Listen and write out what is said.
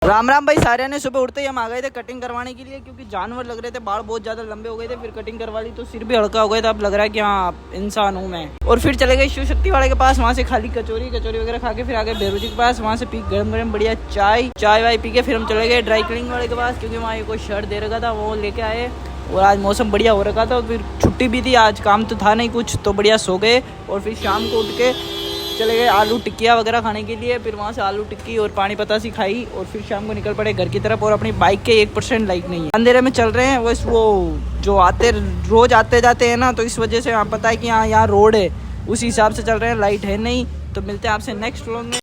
राम राम भाई। सारे ने सुबह उठते ही हम आ गए थे कटिंग करवाने के लिए, क्योंकि जानवर लग रहे थे, बाल बहुत ज्यादा लंबे हो गए थे। फिर कटिंग करवा ली तो सिर भी हल्का हो गया था। अब लग रहा है कि हाँ इंसान हूँ मैं। और फिर चले गए शिव शक्ति वाले के पास, वहाँ से खाली कचौरी वगैरह खा के फिर आ गए बेरोजी के पास। वहाँ से पी गरम बढ़िया चाय वाय पी के फिर हम चले गए ड्राई क्लीनिंग वाले के पास, क्योंकि वहाँ कोई शर्ट दे रखा था, वो लेके आए। और आज मौसम बढ़िया हो रखा था, फिर छुट्टी भी थी, आज काम तो था नहीं कुछ, तो बढ़िया सो गए। और फिर शाम को उठ के चले गए आलू टिक्किया वगैरह खाने के लिए। फिर वहाँ से आलू टिक्की और पानी पतासी खाई और फिर शाम को निकल पड़े घर की तरफ। और अपनी बाइक के 1% लाइट नहीं है, अंधेरे में चल रहे हैं। बस वो जो रोज आते जाते हैं ना, तो इस वजह से यहाँ पता है कि यहाँ रोड है, उसी हिसाब से चल रहे हैं, लाइट है नहीं। तो मिलते हैं आपसे नेक्स्ट व्लॉग में।